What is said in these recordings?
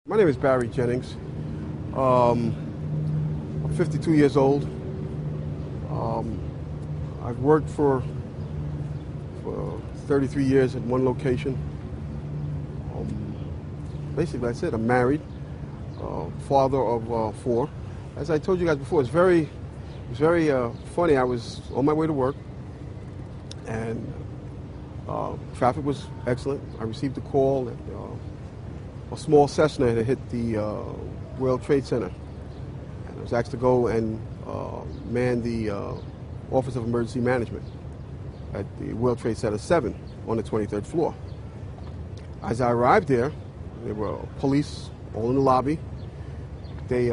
My name is Barry Jennings. I'm 52 years old. I've worked for 33 years at one location. Basically, that's it. I'm married, father of 4. As I told you guys before, it's very funny. I was on my way to work, and traffic was excellent. I received a call that a small Cessna had hit the World Trade Center, and I was asked to go and man the Office of Emergency Management at the World Trade Center 7 on the 23rd floor. As I arrived there were police all in the lobby. They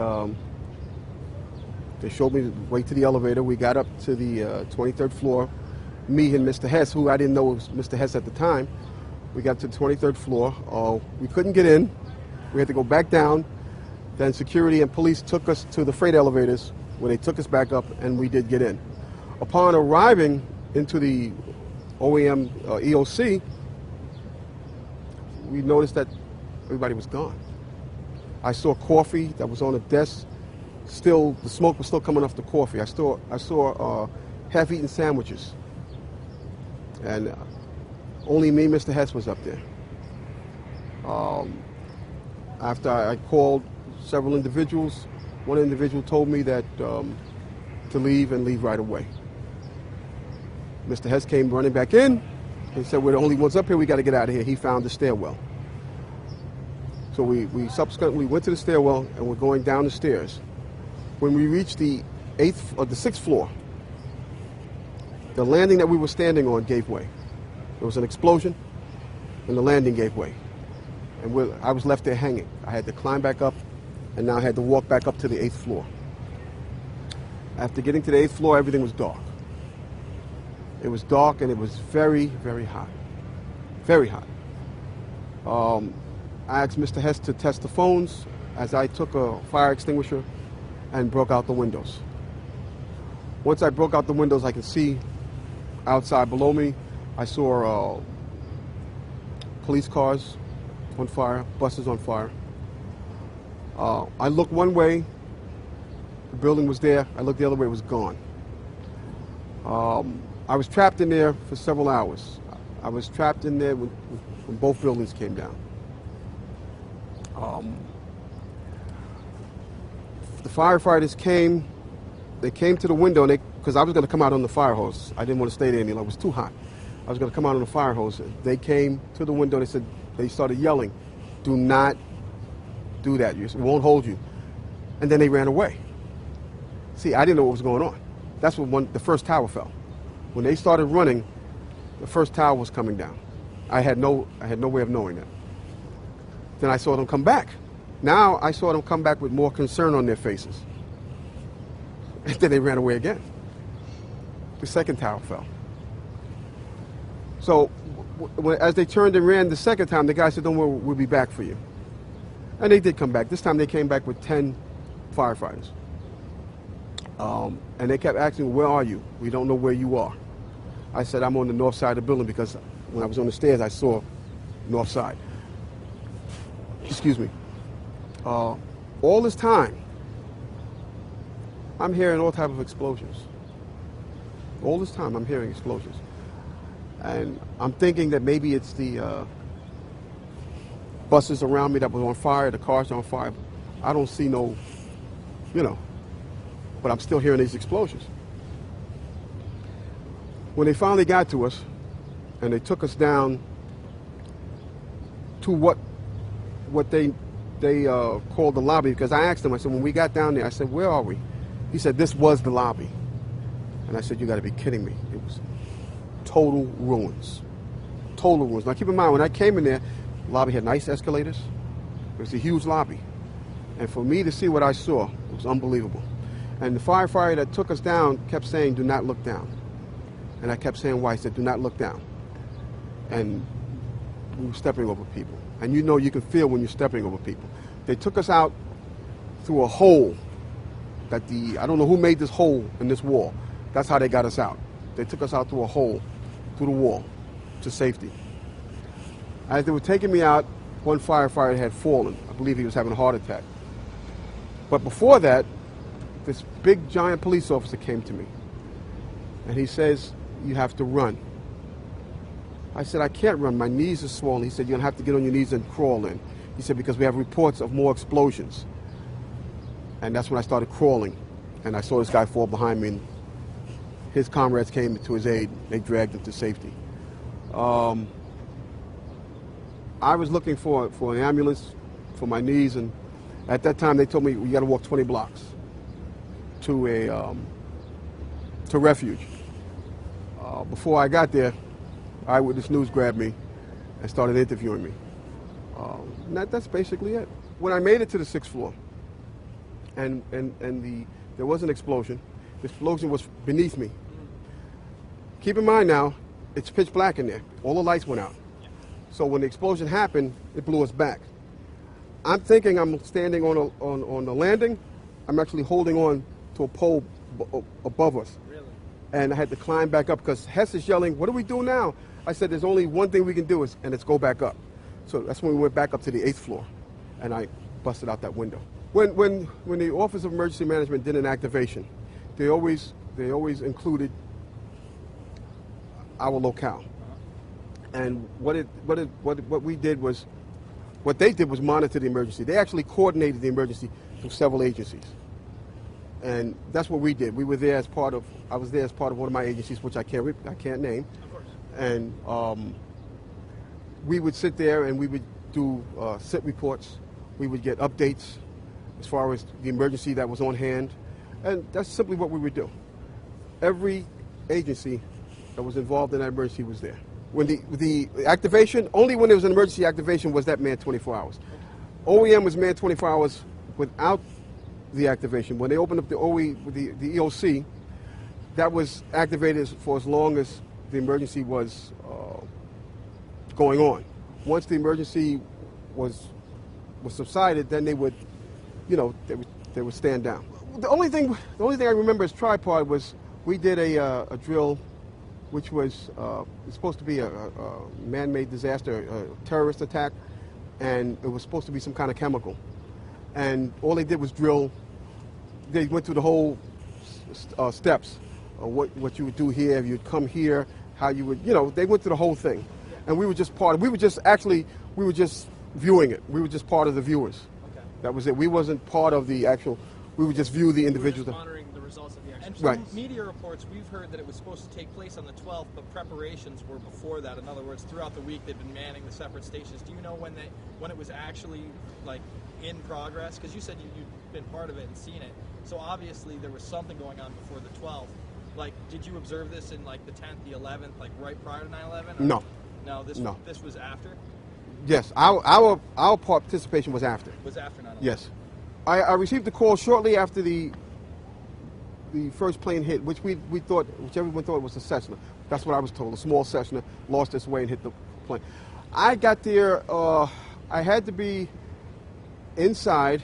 showed me the way to the elevator. We got up to the 23rd floor. Me and Mr. Hess, who I didn't know was Mr. Hess at the time, we got to the 23rd floor. We couldn't get in. We had to go back down. Then security and police took us to the freight elevators, where they took us back up, and we did get in. Upon arriving into the OEM EOC, we noticed that everybody was gone. I saw coffee that was on the desk. Still, the smoke was still coming off the coffee. I saw half-eaten sandwiches. And only me, Mr. Hess, was up there. After I called several individuals, one individual told me that to leave and leave right away. Mr. Hess came running back in. He said, "We're the only ones up here. We got to get out of here." He found the stairwell. So we subsequently went to the stairwell, and we're going down the stairs. When we reached the 6th floor, the landing that we were standing on gave way. There was an explosion, and the landing gave way. And I was left there hanging. I had to climb back up, and now I had to walk back up to the 8th floor. After getting to the 8th floor, everything was dark. It was dark, and it was very, very hot. Very hot. I asked Mr. Hess to test the phones as I took a fire extinguisher and broke out the windows. Once I broke out the windows, I could see outside below me. I saw police cars on fire, buses on fire. I looked one way, the building was there. I looked the other way, it was gone. I was trapped in there for several hours. I was trapped in there when both buildings came down. The firefighters came. They came to the window, because I was going to come out on the fire hose. I didn't want to stay there any longer. It was too hot. I was going to come out on the fire hose. They came to the window. They started yelling, "Do not do that. It won't hold you." And then they ran away. See, I didn't know what was going on. That's when the first tower fell. When they started running, the first tower was coming down. I had no way of knowing that. Then I saw them come back. Now I saw them come back with more concern on their faces. And then they ran away again. The second tower fell. So as they turned and ran the second time, the guy said, "Don't worry, we'll be back for you." And they did come back. This time they came back with 10 firefighters. And they kept asking, "Where are you? We don't know where you are." I said, "I'm on the north side of the building," because when I was on the stairs, I saw north side. Excuse me. All this time, I'm hearing all type of explosions. All this time, I'm hearing explosions. And I'm thinking that maybe it's the buses around me that were on fire, the cars on fire. I don't see no, but I'm still hearing these explosions. When they finally got to us, and they took us down to what they called the lobby, because I asked them, I said, when we got down there, I said, "Where are we?" He said, "This was the lobby." And I said, "You got to be kidding me." It was total ruins. Total ruins. Now keep in mind, when I came in there, the lobby had nice escalators. It was a huge lobby. And for me to see what I saw, it was unbelievable. And the firefighter that took us down kept saying, "Do not look down." And I kept saying, "Why?" He said, "Do not look down." And we were stepping over people. And you can feel when you're stepping over people. They took us out through a hole that I don't know who made this hole in this wall. That's how they got us out. They took us out through a hole, through the wall, to safety. As they were taking me out, one firefighter had fallen. I believe he was having a heart attack. But before that, this big giant police officer came to me, and he says, "You have to run." I said, "I can't run. My knees are swollen." He said, "You're going to have to get on your knees and crawl in." He said, "Because we have reports of more explosions." And that's when I started crawling, and I saw this guy fall behind me, and his comrades came to his aid. They dragged him to safety. I was looking for an ambulance for my knees, and at that time they told me we got to walk 20 blocks to refuge. Before I got there, Eyewitness News grabbed me and started interviewing me. That's basically it. When I made it to the 6th floor, and there was an explosion. The explosion was beneath me. Keep in mind now, it's pitch black in there. All the lights went out. So when the explosion happened, it blew us back. I'm thinking I'm standing on the landing. I'm actually holding on to a pole above us. Really? And I had to climb back up because Hess is yelling, "What do we do now?" I said, "There's only one thing we can do, and it's go back up." So that's when we went back up to the 8th floor, and I busted out that window. When the Office of Emergency Management did an activation, they always included our locale. And what they did was monitor the emergency. They actually coordinated the emergency through several agencies. And that's what we did. I was there as part of one of my agencies, which I can't name. Of course. And we would sit there and we would do sit reports. We would get updates as far as the emergency that was on hand. And that's simply what we would do. Every agency that was involved in that emergency was there. When the activation, only when there was an emergency activation was that manned 24 hours. OEM was manned 24 hours without the activation. When they opened up the EOC, that was activated for as long as the emergency was going on. Once the emergency was subsided, then they would stand down. The only thing I remember as tripod was we did a drill, which was supposed to be a man-made disaster, a terrorist attack, and it was supposed to be some kind of chemical. And all they did was drill. They went through the whole steps of what you would do here, if you'd come here, how you would, they went through the whole thing. And we were just we were just viewing it. We were just part of the viewers. Okay. That was it. We wasn't part of the actual, we would just view the individuals. Monitoring the results of the action. And Right. from media reports, we've heard that it was supposed to take place on the 12th, but preparations were before that. In other words, throughout the week, they've been manning the separate stations. Do you know when it was actually in progress? Because you said you'd been part of it and seen it. So obviously there was something going on before the 12th. Did you observe this in the 10th, the 11th, right prior to 9/11? No. No, No. This was after? Yes, our participation was after. Was after 9/11? Yes. I received the call shortly after the first plane hit, which everyone thought was a Cessna. That's what I was told. A small Cessna lost its way and hit the plane. I got there, I had to be inside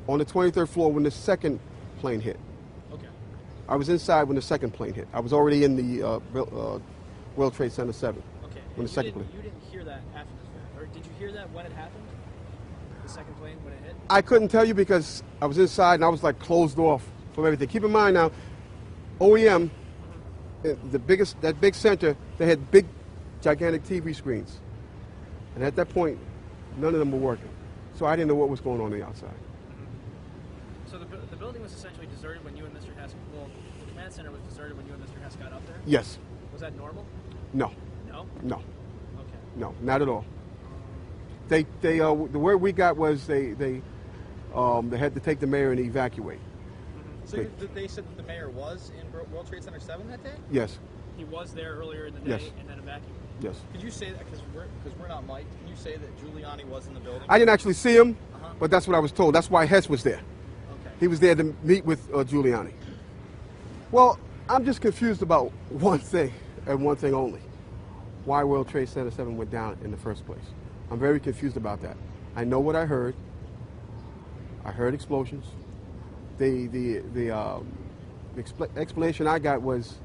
on the 23rd floor when the second plane hit. Okay. I was inside when the second plane hit. I was already in the World Trade Center 7. Okay. When the second plane. You didn't hear that after the fact, or did you hear that when it happened? The second plane when it hit? I couldn't tell you because I was inside and I was closed off from everything. Keep in mind now, OEM, that big center, they had big, gigantic TV screens. And at that point, none of them were working. So I didn't know what was going on the outside. So the building was essentially deserted when you and Mr. Hess, the command center was deserted when you and Mr. Hess got up there? Yes. Was that normal? No. No? No. Okay. No, not at all. The word we got was they had to take the mayor and evacuate. So they said that the mayor was in World Trade Center 7 that day? Yes. He was there earlier in the day Yes. and then evacuated. Yes. Could you say that, because we're not mic'd, can you say that Giuliani was in the building? I didn't actually see him, Uh-huh. but that's what I was told. That's why Hess was there. Okay. He was there to meet with Giuliani. Well, I'm just confused about one thing and one thing only. Why World Trade Center 7 went down in the first place. I'm very confused about that. I know what I heard. I heard explosions. The explanation I got was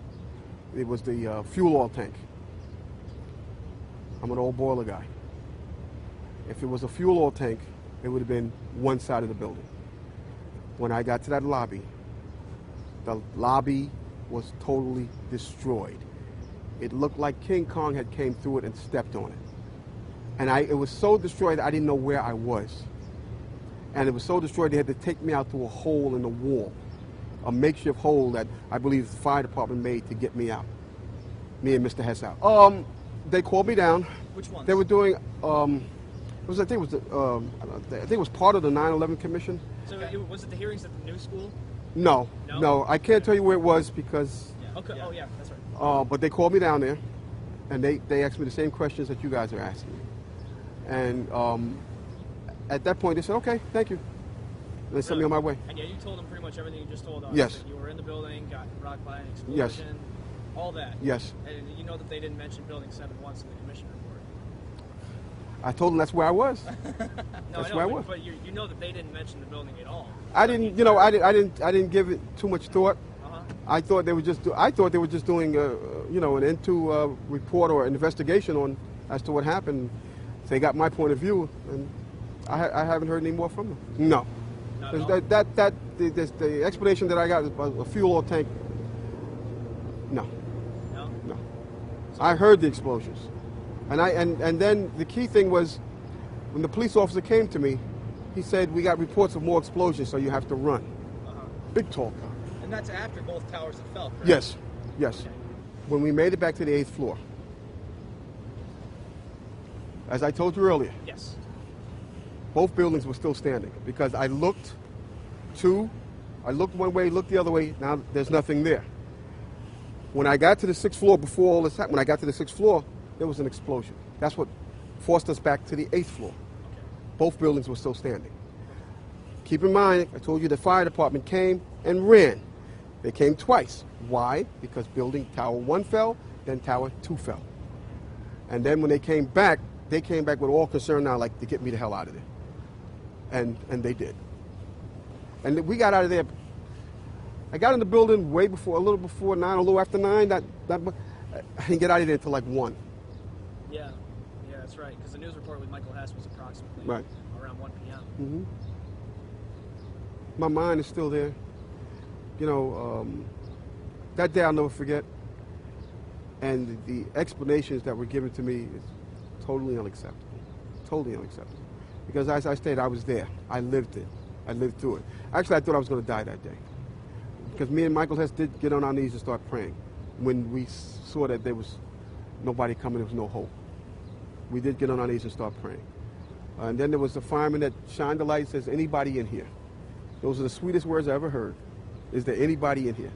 it was the fuel oil tank. I'm an old boiler guy. If it was a fuel oil tank, it would have been one side of the building. When I got to that lobby, the lobby was totally destroyed. It looked like King Kong had came through it and stepped on it. And it was so destroyed I didn't know where I was. And it was so destroyed they had to take me out through a hole in the wall, a makeshift hole that I believe the fire department made to get me out, me and Mr. Hess out. They called me down. Which ones? They were doing, I think it was part of the 9/11 Commission. So was it the hearings at the new school? No, I can't tell you where it was because. Yeah. Okay. Yeah. Oh yeah, that's right. But they called me down there, and they asked me the same questions that you guys are asking me. And at that point, they said, "Okay, thank you." And they sent me on my way. And yeah, you told them pretty much everything you just told us. Yes. That you were in the building, got rocked by an explosion. Yes. All that. Yes. And you know that they didn't mention Building 7 once in the commission report. I told them that's where I was. No, That's I know, where I was. but you know that they didn't mention the building at all. I didn't, I didn't give it too much thought. Uh-huh. I thought they were just doing, an into report or investigation on as to what happened. They got my point of view, and I haven't heard any more from them. No. Not at all? The explanation that I got is a fuel oil tank. No. No? I heard the explosions, and then the key thing was when the police officer came to me, he said we got reports of more explosions, so you have to run. Uh-huh. Big talk. And that's after both towers had fell, correct? Yes. Okay. When we made it back to the 8th floor, as I told you earlier, Yes. both buildings were still standing because I looked one way, looked the other way. Now there's nothing there. When I got to the 6th floor, before all this happened, when I got to the 6th floor, there was an explosion. That's what forced us back to the 8th floor. Okay. Both buildings were still standing. Keep in mind, I told you the fire department came and ran. They came twice. Why? Because building Tower 1 fell, then Tower 2 fell. And then when they came back with all concern now, like, to get me the hell out of there. And they did. And we got out of there. I got in the building a little before 9, a little after 9. I didn't get out of there until like 1. Yeah, that's right. Because the news report with Michael Hess was approximately around 1 p.m. Mm-hmm. My mind is still there. That day I'll never forget. And the explanations that were given to me is totally unacceptable. Totally unacceptable. Because as I stated, I was there. I lived it. I lived through it. Actually, I thought I was going to die that day. Because me and Michael Hess did get on our knees and start praying when we saw that there was nobody coming, there was no hope. We did get on our knees and start praying. And then there was the fireman that shined the light and says, "Anybody in here?" Those are the sweetest words I ever heard. Is there anybody in here?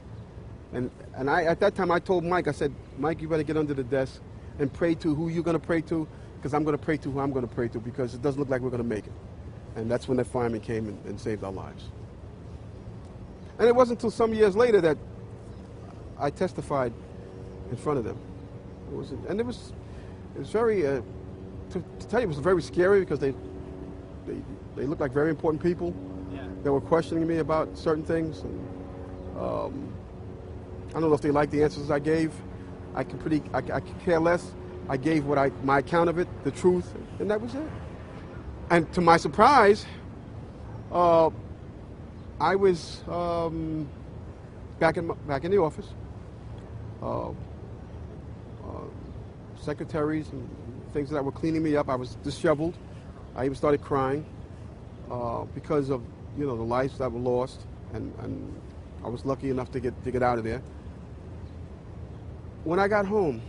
And I, at that time, I told Mike, I said, "Mike, you better get under the desk and pray to who you're going to pray to, because I'm going to pray to who I'm going to pray to, because it doesn't look like we're going to make it." And that's when the fireman came and saved our lives. And it wasn't until some years later that I testified in front of them. It was very, to tell you, it was very scary because they looked like very important people. Yeah. They were questioning me about certain things. And, I don't know if they liked the answers I gave. I could care less. I gave my account of it, the truth, and that was it. And to my surprise, I was back in the office. Secretaries and things that were cleaning me up. I was disheveled. I even started crying because of the lives that were lost, and I was lucky enough to get out of there. When I got home,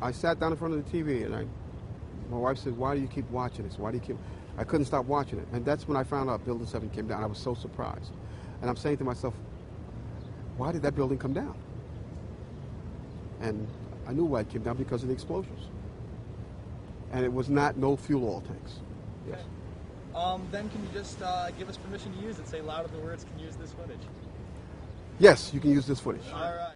I sat down in front of the TV, and my wife said, "Why do you keep watching this? Why do you keep?" I couldn't stop watching it, and that's when I found out Building 7 came down. I was so surprised, and I'm saying to myself, "Why did that building come down?" And I knew why it came down, because of the explosions, and it was no fuel oil tanks. Yes. Then can you just give us permission to use it? Say louder the words, "Can use this footage." Yes, you can use this footage. All right.